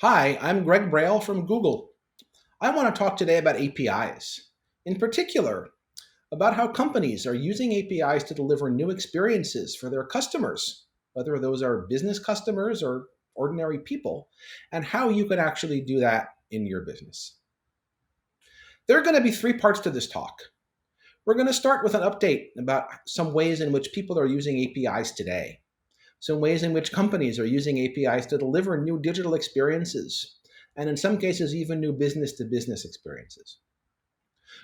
Hi, I'm Greg Brail from Google. I want to talk today about APIs. In particular, about how companies are using APIs to deliver new experiences for their customers, whether those are business customers or ordinary people, and how you can actually do that in your business. There are going to be three parts to this talk. We're going to start with an update about some ways in which people are using APIs today, some ways in which companies are using APIs to deliver new digital experiences, and in some cases, even new business to business experiences.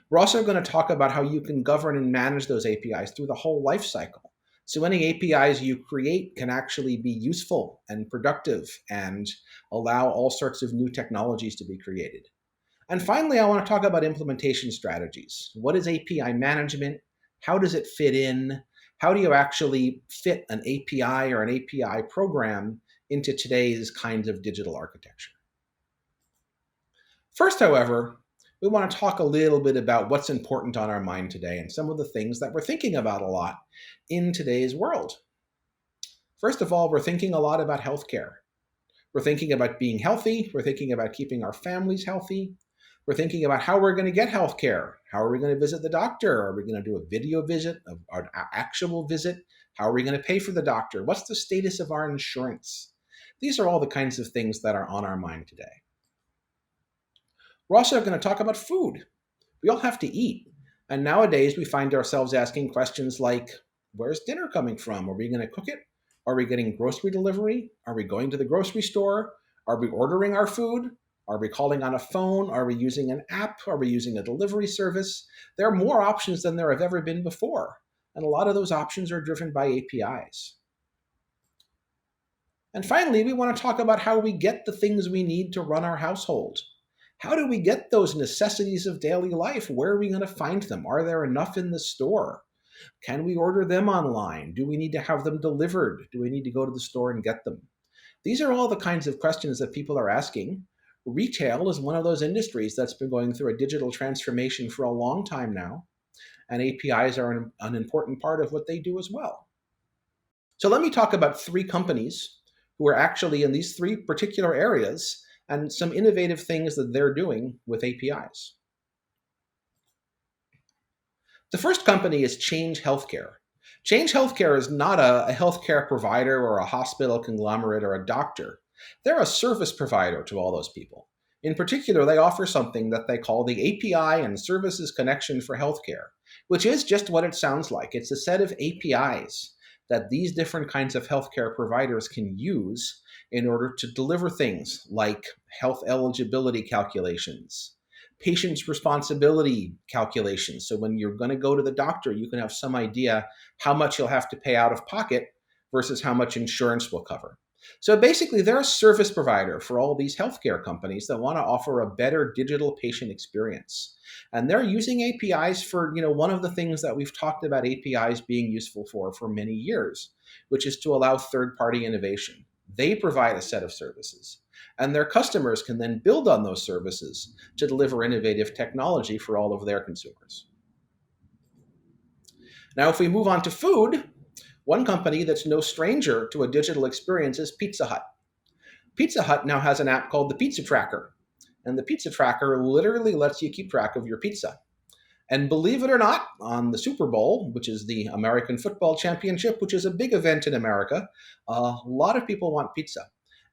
We're also going to talk about how you can govern and manage those APIs through the whole life cycle. So any APIs you create can actually be useful and productive and allow all sorts of new technologies to be created. And finally, I want to talk about implementation strategies. What is API management? How does it fit in? How do you actually fit an API or an API program into today's kinds of digital architecture? First, however, we want to talk a little bit about what's important on our mind today and some of the things that we're thinking about a lot in today's world. First of all, we're thinking a lot about healthcare. We're thinking about being healthy. We're thinking about keeping our families healthy. We're thinking about how we're going to get healthcare. How are we going to visit the doctor? Are we going to do a video visit, an actual visit? How are we going to pay for the doctor? What's the status of our insurance? These are all the kinds of things that are on our mind today. We're also going to talk about food. We all have to eat. And nowadays we find ourselves asking questions like, where's dinner coming from? Are we going to cook it? Are we getting grocery delivery? Are we going to the grocery store? Are we ordering our food? Are we calling on a phone? Are we using an app? Are we using a delivery service? There are more options than there have ever been before. And a lot of those options are driven by APIs. And finally, we want to talk about how we get the things we need to run our household. How do we get those necessities of daily life? Where are we going to find them? Are there enough in the store? Can we order them online? Do we need to have them delivered? Do we need to go to the store and get them? These are all the kinds of questions that people are asking. Retail is one of those industries that's been going through a digital transformation for a long time now, and APIs are an important part of what they do as well. So let me talk about three companies who are actually in these three particular areas and some innovative things that they're doing with APIs. The first company is Change Healthcare. Change Healthcare is not a healthcare provider or a hospital conglomerate or a doctor. They're a service provider to all those people. In particular, they offer something that they call the API and Services Connection for Healthcare, which is just what it sounds like. It's a set of APIs that these different kinds of healthcare providers can use in order to deliver things like health eligibility calculations, patient's responsibility calculations. So when you're going to go to the doctor, you can have some idea how much you'll have to pay out of pocket versus how much insurance will cover. So basically, they're a service provider for all these healthcare companies that want to offer a better digital patient experience. And they're using APIs for, one of the things that we've talked about APIs being useful for many years, which is to allow third-party innovation. They provide a set of services, and their customers can then build on those services to deliver innovative technology for all of their consumers. Now, if we move on to food, one company that's no stranger to a digital experience is Pizza Hut. Pizza Hut now has an app called the Pizza Tracker, and the Pizza Tracker literally lets you keep track of your pizza. And believe it or not, on the Super Bowl, which is the American Football Championship, which is a big event in America, a lot of people want pizza.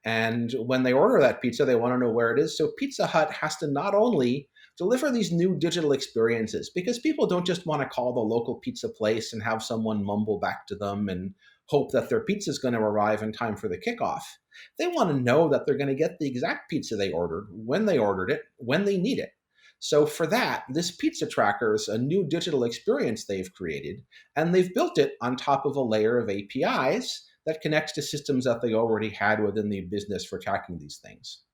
And when they order that pizza, they want to know where it is. So Pizza Hut has to not only deliver these new digital experiences, because people don't just want to call the local pizza place and have someone mumble back to them and hope that their pizza is going to arrive in time for the kickoff. They want to know that they're going to get the exact pizza they ordered, when they ordered it, when they need it. So for that, this Pizza Tracker is a new digital experience they've created, and they've built it on top of a layer of APIs that connects to systems that they already had within the business for tracking these things.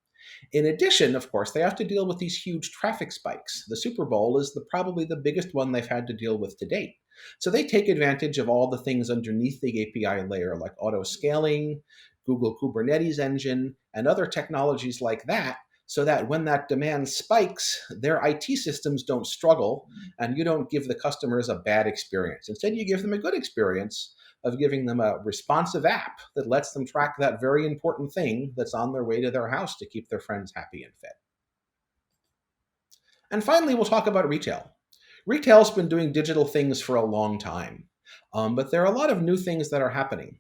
In addition, of course, they have to deal with these huge traffic spikes. The Super Bowl is probably the biggest one they've had to deal with to date. So they take advantage of all the things underneath the API layer, like auto scaling, Google Kubernetes engine, and other technologies like that, so that when that demand spikes, their IT systems don't struggle and you don't give the customers a bad experience. Instead, you give them a good experience of giving them a responsive app that lets them track that very important thing that's on their way to their house to keep their friends happy and fed. And finally, we'll talk about retail. Retail's been doing digital things for a long time, but there are a lot of new things that are happening.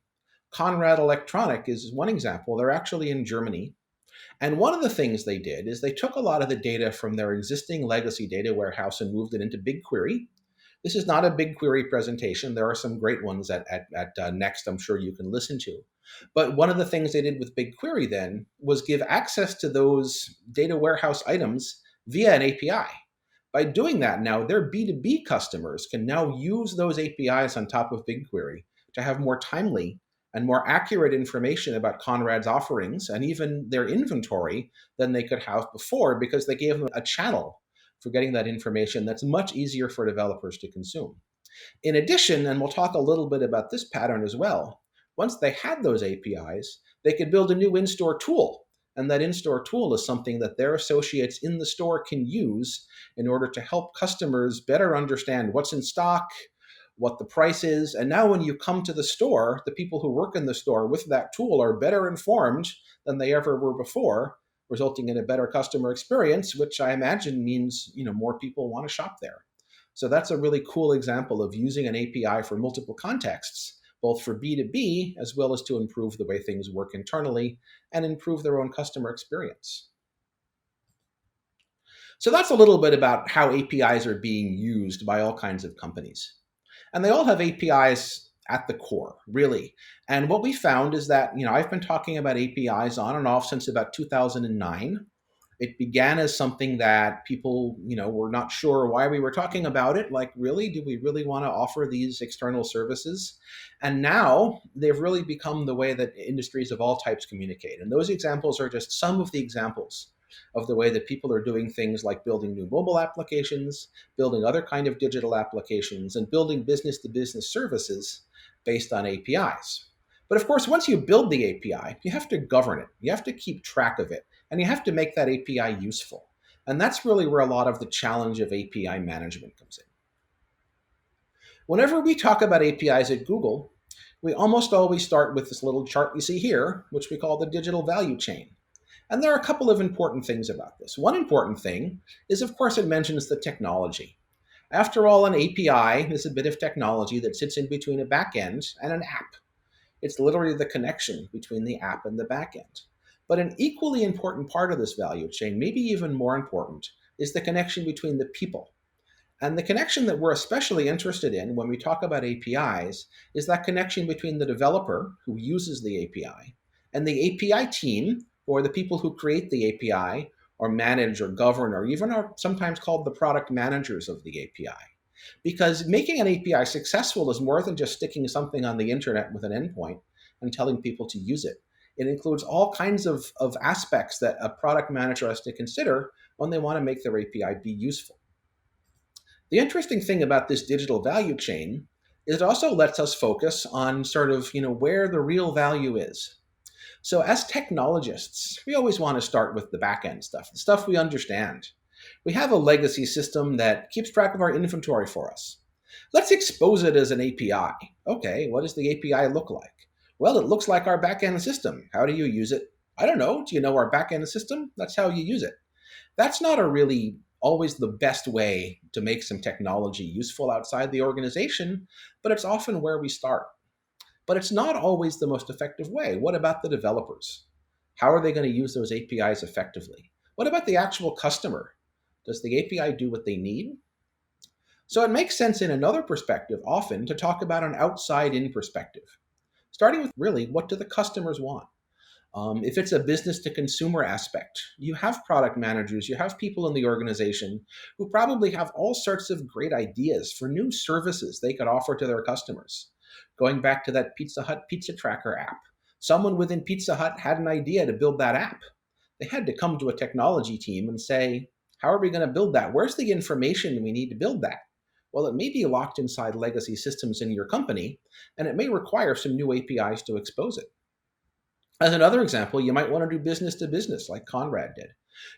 Conrad Electronic is one example. They're actually in Germany. And one of the things they did is they took a lot of the data from their existing legacy data warehouse and moved it into BigQuery. This is not a BigQuery presentation. There are some great ones at Next I'm sure you can listen to. But one of the things they did with BigQuery then was give access to those data warehouse items via an API. By doing that now, their B2B customers can now use those APIs on top of BigQuery to have more timely and more accurate information about Conrad's offerings and even their inventory than they could have before, because they gave them a channel for getting that information that's much easier for developers to consume. In addition, and we'll talk a little bit about this pattern as well, once they had those APIs, they could build a new in-store tool. And that in-store tool is something that their associates in the store can use in order to help customers better understand what's in stock, what the price is. And now when you come to the store, the people who work in the store with that tool are better informed than they ever were before, resulting in a better customer experience, which I imagine means, more people want to shop there. So that's a really cool example of using an API for multiple contexts, both for B2B as well as to improve the way things work internally and improve their own customer experience. So that's a little bit about how APIs are being used by all kinds of companies. And they all have APIs at the core, really. And what we found is that, I've been talking about APIs on and off since about 2009. It began as something that people, were not sure why we were talking about it. Like, really, do we really want to offer these external services? And now they've really become the way that industries of all types communicate. And those examples are just some of the examples of the way that people are doing things like building new mobile applications, building other kind of digital applications, and building business-to-business services based on APIs. But of course, once you build the API, you have to govern it. You have to keep track of it. And you have to make that API useful. And that's really where a lot of the challenge of API management comes in. Whenever we talk about APIs at Google, we almost always start with this little chart you see here, which we call the digital value chain. And there are a couple of important things about this. One important thing is, of course, it mentions the technology. After all, an API is a bit of technology that sits in between a backend and an app. It's literally the connection between the app and the backend. But an equally important part of this value chain, maybe even more important, is the connection between the people. And the connection that we're especially interested in when we talk about APIs is that connection between the developer who uses the API and the API team, or the people who create the API or manage or govern or even are sometimes called the product managers of the API. Because making an API successful is more than just sticking something on the internet with an endpoint and telling people to use it. It includes all kinds of aspects that a product manager has to consider when they want to make their API be useful. The interesting thing about this digital value chain is it also lets us focus on sort of, where the real value is. So as technologists, we always want to start with the back-end stuff, the stuff we understand. We have a legacy system that keeps track of our inventory for us. Let's expose it as an API. Okay, what does the API look like? Well, it looks like our back-end system. How do you use it? I don't know. Do you know our back-end system? That's how you use it. That's not a really always the best way to make some technology useful outside the organization, but it's often where we start. But it's not always the most effective way. What about the developers? How are they going to use those APIs effectively? What about the actual customer? Does the API do what they need? So it makes sense in another perspective often to talk about an outside-in perspective, starting with really, what do the customers want? If it's a business to consumer aspect, you have product managers, you have people in the organization who probably have all sorts of great ideas for new services they could offer to their customers. Going back to that Pizza Hut pizza tracker app, someone within Pizza Hut had an idea to build that app. They had to come to a technology team and say, how are we going to build that? Where's the information we need to build that? Well, it may be locked inside legacy systems in your company, and it may require some new APIs to expose it. As another example, you might want to do business to business like Conrad did.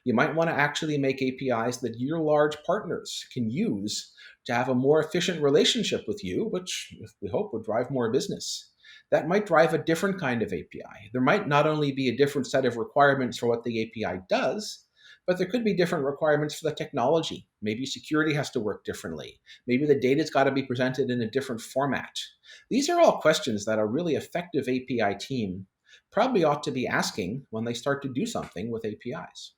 You might want to actually make APIs that your large partners can use to have a more efficient relationship with you, which we hope would drive more business. That might drive a different kind of API. There might not only be a different set of requirements for what the API does, but there could be different requirements for the technology. Maybe security has to work differently. Maybe the data's got to be presented in a different format. These are all questions that a really effective API team probably ought to be asking when they start to do something with APIs.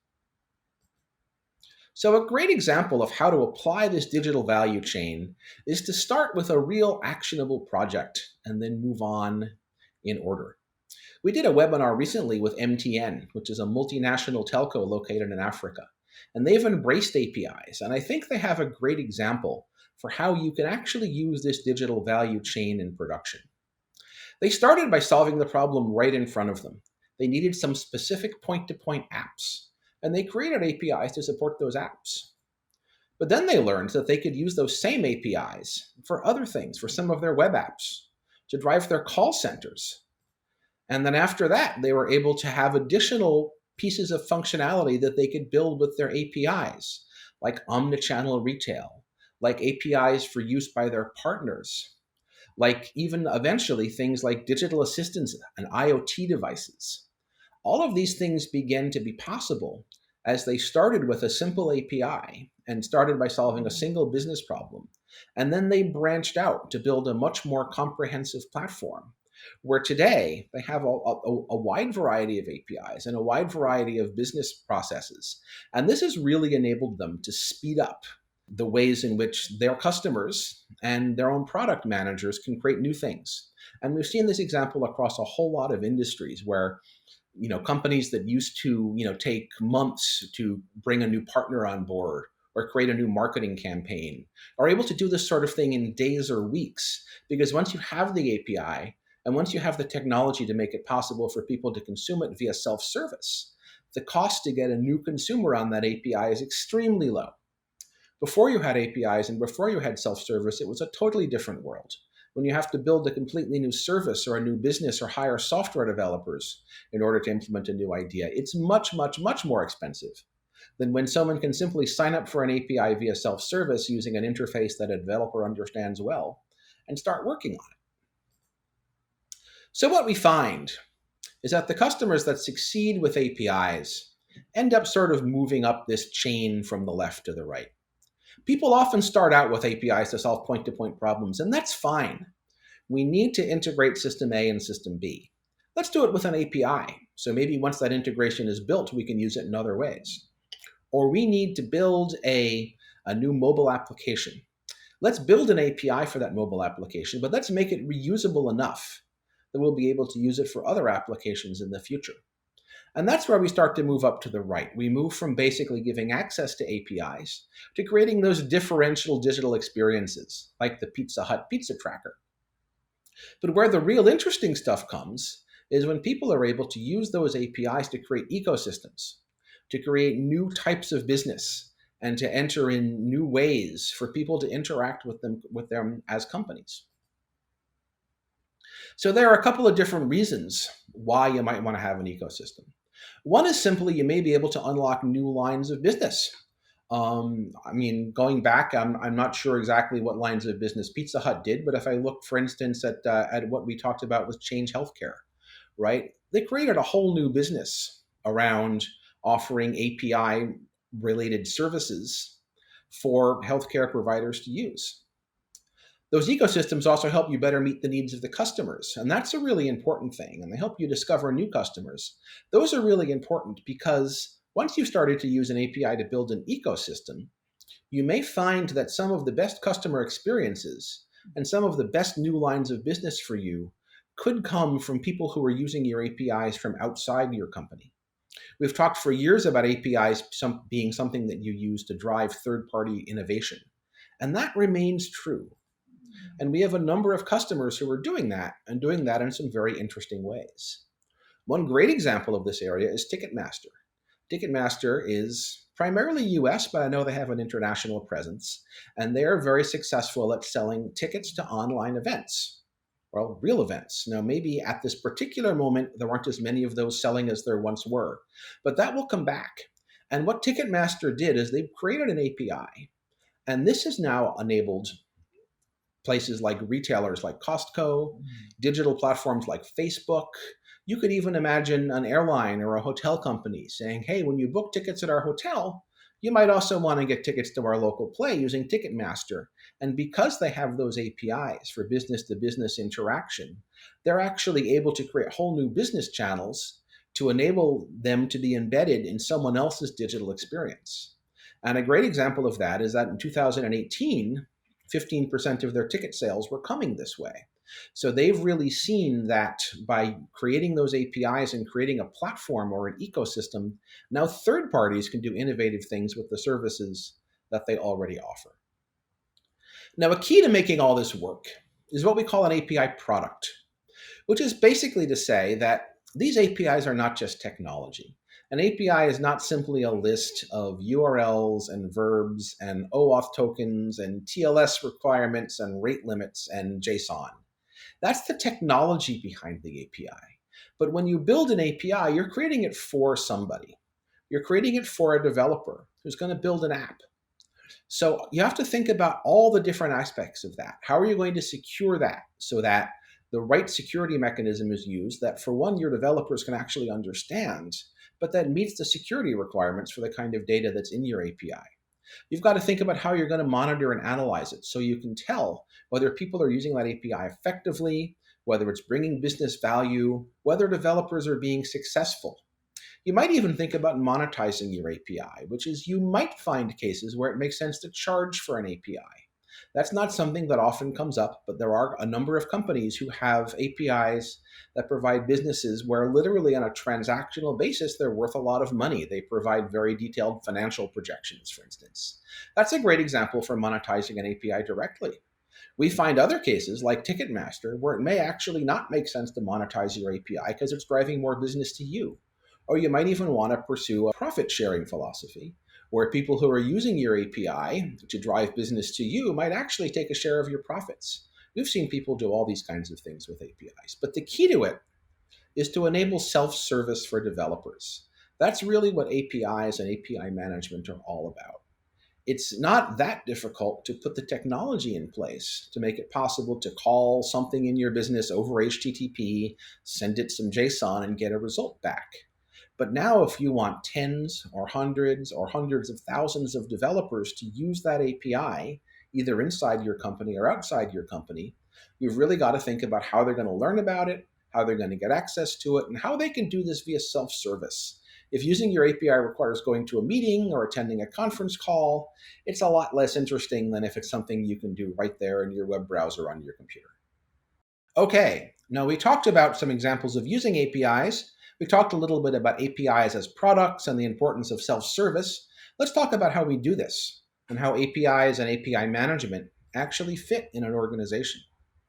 So a great example of how to apply this digital value chain is to start with a real actionable project and then move on in order. We did a webinar recently with MTN, which is a multinational telco located in Africa, and they've embraced APIs, and I think they have a great example for how you can actually use this digital value chain in production. They started by solving the problem right in front of them. They needed some specific point-to-point apps, and they created APIs to support those apps. But then they learned that they could use those same APIs for other things, for some of their web apps, to drive their call centers. And then after that, they were able to have additional pieces of functionality that they could build with their APIs, like omnichannel retail, like APIs for use by their partners, like even eventually things like digital assistants and IoT devices. All of these things began to be possible as they started with a simple API and started by solving a single business problem. And then they branched out to build a much more comprehensive platform, where today they have a wide variety of APIs and a wide variety of business processes. And this has really enabled them to speed up the ways in which their customers and their own product managers can create new things. And we've seen this example across a whole lot of industries where companies that used to take months to bring a new partner on board or create a new marketing campaign are able to do this sort of thing in days or weeks, because once you have the API and once you have the technology to make it possible for people to consume it via self-service, the cost to get a new consumer on that API is extremely low. Before you had APIs and before you had self-service, it was a totally different world. When you have to build a completely new service or a new business or hire software developers in order to implement a new idea, it's much, much, much more expensive than when someone can simply sign up for an API via self-service using an interface that a developer understands well and start working on it. So what we find is that the customers that succeed with APIs end up sort of moving up this chain from the left to the right. People often start out with APIs to solve point-to-point problems, and that's fine. We need to integrate system A and system B. Let's do it with an API. So maybe once that integration is built, we can use it in other ways. Or we need to build a new mobile application. Let's build an API for that mobile application, but let's make it reusable enough that we'll be able to use it for other applications in the future. And that's where we start to move up to the right. We move from basically giving access to APIs to creating those differential digital experiences, like the Pizza Hut pizza tracker. But where the real interesting stuff comes is when people are able to use those APIs to create ecosystems, to create new types of business, and to enter in new ways for people to interact with them as companies. So there are a couple of different reasons why you might want to have an ecosystem. One is simply you may be able to unlock new lines of business. Going back, I'm not sure exactly what lines of business Pizza Hut did, but if I look, for instance, at what we talked about with Change Healthcare, right? They created a whole new business around offering API-related services for healthcare providers to use. Those ecosystems also help you better meet the needs of the customers, and that's a really important thing, and they help you discover new customers. Those are really important because once you've started to use an API to build an ecosystem, you may find that some of the best customer experiences and some of the best new lines of business for you could come from people who are using your APIs from outside your company. We've talked for years about APIs being something that you use to drive third-party innovation, and that remains true. And we have a number of customers who are doing that and doing that in some very interesting ways. One great example of this area is Ticketmaster. Ticketmaster is primarily US, but I know they have an international presence, and they are very successful at selling tickets to online events. Well, real events. Now, maybe at this particular moment, there aren't as many of those selling as there once were, but that will come back. And what Ticketmaster did is they created an API, and this has now enabled places like retailers like Costco, digital platforms like Facebook. You could even imagine an airline or a hotel company saying, hey, when you book tickets at our hotel, you might also want to get tickets to our local play using Ticketmaster. And because they have those APIs for business to business interaction, they're actually able to create whole new business channels to enable them to be embedded in someone else's digital experience. And a great example of that is that in 2018, 15% of their ticket sales were coming this way. So they've really seen that by creating those APIs and creating a platform or an ecosystem, now third parties can do innovative things with the services that they already offer. Now, a key to making all this work is what we call an API product, which is basically to say that these APIs are not just technology. An API is not simply a list of URLs and verbs and OAuth tokens and TLS requirements and rate limits and JSON. That's the technology behind the API. But when you build an API, you're creating it for somebody. You're creating it for a developer who's going to build an app. So you have to think about all the different aspects of that. How are you going to secure that so that the right security mechanism is used that, for one, your developers can actually understand, but that meets the security requirements for the kind of data that's in your API? You've got to think about how you're going to monitor and analyze it so you can tell whether people are using that API effectively, whether it's bringing business value, whether developers are being successful. You might even think about monetizing your API, which is you might find cases where it makes sense to charge for an API. That's not something that often comes up, but there are a number of companies who have APIs that provide businesses where literally on a transactional basis, they're worth a lot of money. They provide very detailed financial projections, for instance. That's a great example for monetizing an API directly. We find other cases like Ticketmaster where it may actually not make sense to monetize your API because it's driving more business to you. Or you might even want to pursue a profit sharing philosophy where people who are using your API to drive business to you might actually take a share of your profits. We've seen people do all these kinds of things with APIs. But the key to it is to enable self-service for developers. That's really what APIs and API management are all about. It's not that difficult to put the technology in place to make it possible to call something in your business over HTTP, send it some JSON, and get a result back. But now if you want tens or hundreds of thousands of developers to use that API, either inside your company or outside your company, you've really got to think about how they're going to learn about it, how they're going to get access to it, and how they can do this via self-service. If using your API requires going to a meeting or attending a conference call, it's a lot less interesting than if it's something you can do right there in your web browser on your computer. Okay, now we talked about some examples of using APIs. We talked a little bit about APIs as products and the importance of self-service. Let's talk about how we do this and how APIs and API management actually fit in an organization.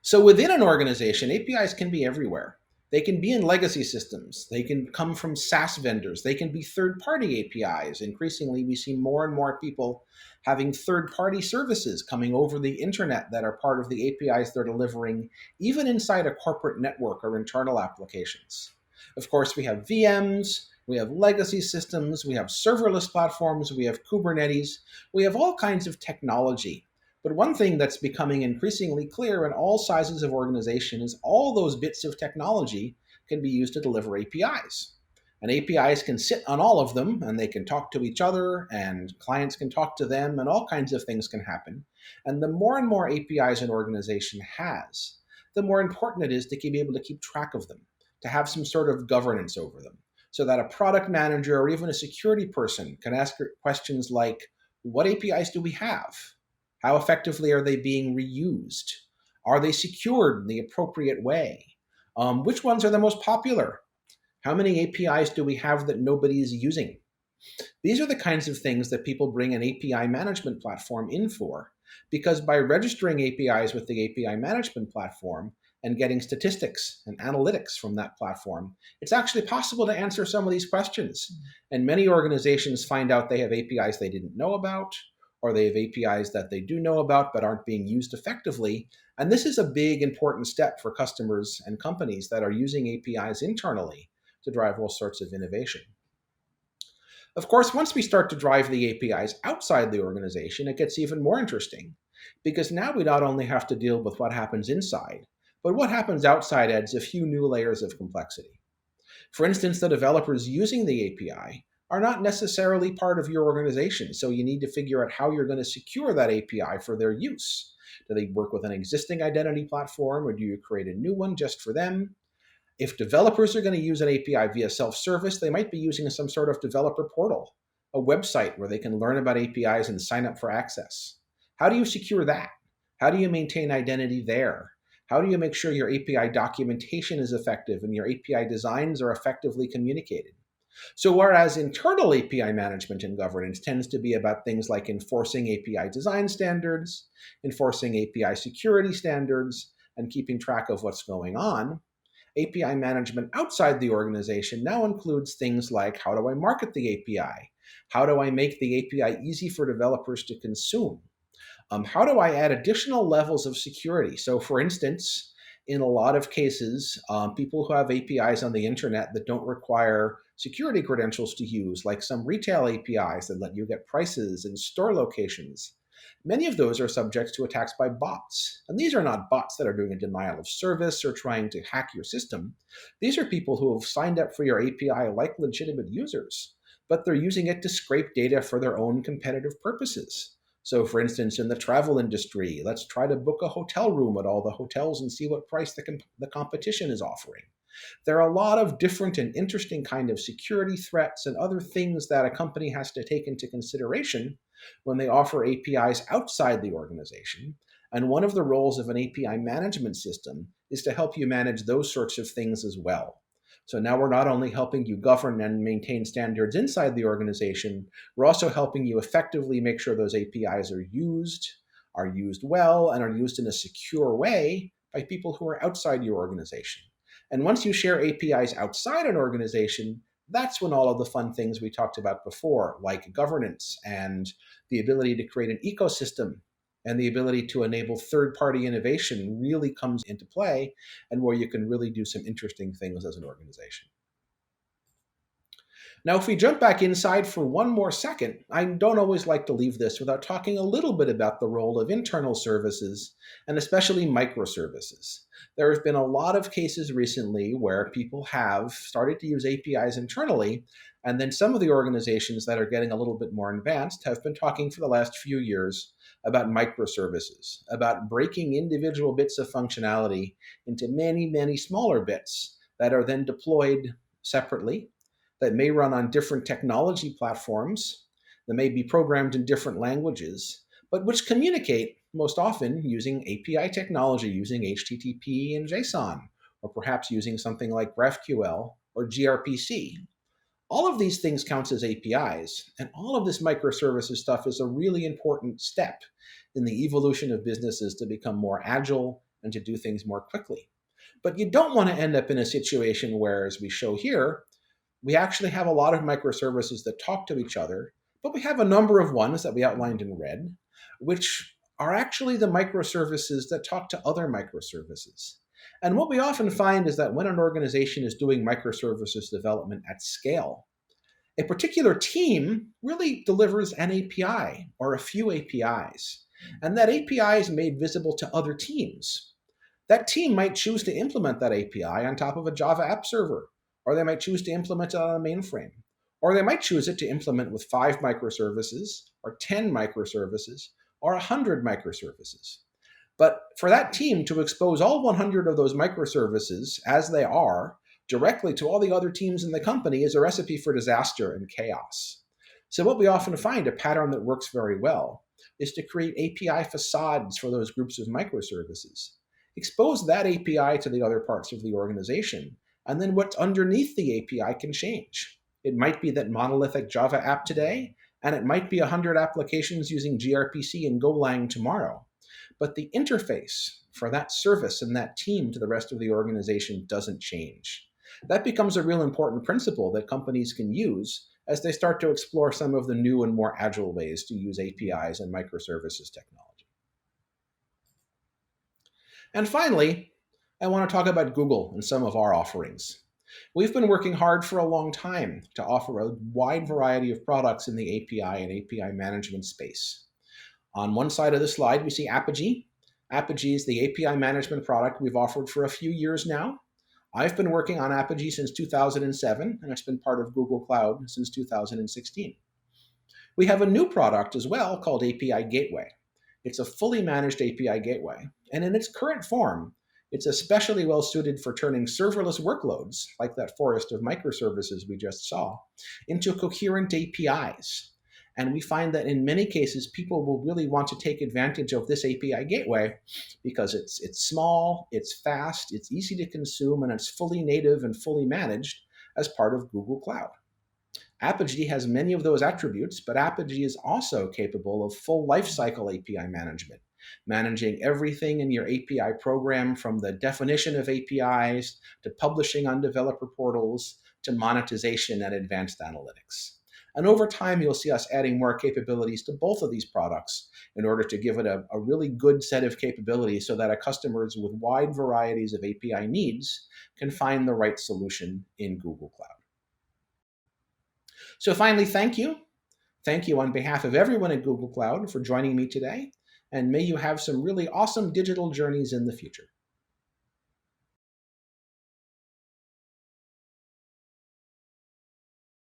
So within an organization, APIs can be everywhere. They can be in legacy systems. They can come from SaaS vendors. They can be third-party APIs. Increasingly, we see more and more people having third-party services coming over the internet that are part of the APIs they're delivering, even inside a corporate network or internal applications. Of course, we have VMs, we have legacy systems, we have serverless platforms, we have Kubernetes, we have all kinds of technology. But one thing that's becoming increasingly clear in all sizes of organization is all those bits of technology can be used to deliver APIs. And APIs can sit on all of them, and they can talk to each other, and clients can talk to them, and all kinds of things can happen. And the more and more APIs an organization has, the more important it is to be able to keep track of them, to have some sort of governance over them, so that a product manager or even a security person can ask questions like, what APIs do we have? How effectively are they being reused? Are they secured in the appropriate way? Which ones are the most popular? How many APIs do we have that nobody is using? These are the kinds of things that people bring an API management platform in for, because by registering APIs with the API management platform and getting statistics and analytics from that platform, it's actually possible to answer some of these questions. And many organizations find out they have APIs they didn't know about, or they have APIs that they do know about but aren't being used effectively. And this is a big, important step for customers and companies that are using APIs internally to drive all sorts of innovation. Of course, once we start to drive the APIs outside the organization, it gets even more interesting because now we not only have to deal with what happens inside, but what happens outside adds a few new layers of complexity. For instance, the developers using the API are not necessarily part of your organization, so you need to figure out how you're going to secure that API for their use. Do they work with an existing identity platform, or do you create a new one just for them? If developers are going to use an API via self-service, they might be using some sort of developer portal, a website where they can learn about APIs and sign up for access. How do you secure that? How do you maintain identity there? How do you make sure your API documentation is effective and your API designs are effectively communicated? So whereas internal API management and governance tends to be about things like enforcing API design standards, enforcing API security standards, and keeping track of what's going on, API management outside the organization now includes things like, how do I market the API? How do I make the API easy for developers to consume? How do I add additional levels of security? So for instance, in a lot of cases, people who have APIs on the internet that don't require security credentials to use, like some retail APIs that let you get prices and store locations, many of those are subject to attacks by bots. And these are not bots that are doing a denial of service or trying to hack your system. These are people who have signed up for your API like legitimate users, but they're using it to scrape data for their own competitive purposes. So for instance, in the travel industry, let's try to book a hotel room at all the hotels and see what price the competition is offering. There are a lot of different and interesting kind of security threats and other things that a company has to take into consideration when they offer APIs outside the organization. And one of the roles of an API management system is to help you manage those sorts of things as well. So now we're not only helping you govern and maintain standards inside the organization, we're also helping you effectively make sure those APIs are used well, and are used in a secure way by people who are outside your organization. And once you share APIs outside an organization, that's when all of the fun things we talked about before, like governance and the ability to create an ecosystem and the ability to enable third-party innovation really comes into play, and where you can really do some interesting things as an organization. Now, if we jump back inside for one more second, I don't always like to leave this without talking a little bit about the role of internal services, and especially microservices. There have been a lot of cases recently where people have started to use APIs internally, and then some of the organizations that are getting a little bit more advanced have been talking for the last few years about microservices, about breaking individual bits of functionality into many, many smaller bits that are then deployed separately, that may run on different technology platforms, that may be programmed in different languages, but which communicate most often using API technology, using HTTP and JSON, or perhaps using something like GraphQL or gRPC. All of these things count as APIs, and all of this microservices stuff is a really important step in the evolution of businesses to become more agile and to do things more quickly. But you don't want to end up in a situation where, as we show here, we actually have a lot of microservices that talk to each other, but we have a number of ones that we outlined in red, which are actually the microservices that talk to other microservices. And what we often find is that when an organization is doing microservices development at scale, a particular team really delivers an API or a few APIs, and that API is made visible to other teams. That team might choose to implement that API on top of a Java app server, or they might choose to implement it on a mainframe, or they might choose it to implement with 5 microservices, or 10 microservices, or 100 microservices. But for that team to expose all 100 of those microservices as they are directly to all the other teams in the company is a recipe for disaster and chaos. So what we often find, a pattern that works very well, is to create API facades for those groups of microservices. Expose that API to the other parts of the organization, and then what's underneath the API can change. It might be that monolithic Java app today, and it might be 100 applications using gRPC and Golang tomorrow. But the interface for that service and that team to the rest of the organization doesn't change. That becomes a real important principle that companies can use as they start to explore some of the new and more agile ways to use APIs and microservices technology. And finally, I want to talk about Google and some of our offerings. We've been working hard for a long time to offer a wide variety of products in the API and API management space. On one side of the slide, we see Apogee. Apogee is the API management product we've offered for a few years now. I've been working on Apogee since 2007, and it's been part of Google Cloud since 2016. We have a new product as well called API Gateway. It's a fully managed API gateway, and in its current form, it's especially well suited for turning serverless workloads, like that forest of microservices we just saw, into coherent APIs. And we find that in many cases, people will really want to take advantage of this API gateway because it's small, it's fast, it's easy to consume, and it's fully native and fully managed as part of Google Cloud. Apogee has many of those attributes, but Apogee is also capable of full lifecycle API management, managing everything in your API program from the definition of APIs to publishing on developer portals to monetization and advanced analytics. And over time, you'll see us adding more capabilities to both of these products in order to give it a really good set of capabilities so that our customers with wide varieties of API needs can find the right solution in Google Cloud. So finally, thank you. Thank you on behalf of everyone at Google Cloud for joining me today, and may you have some really awesome digital journeys in the future.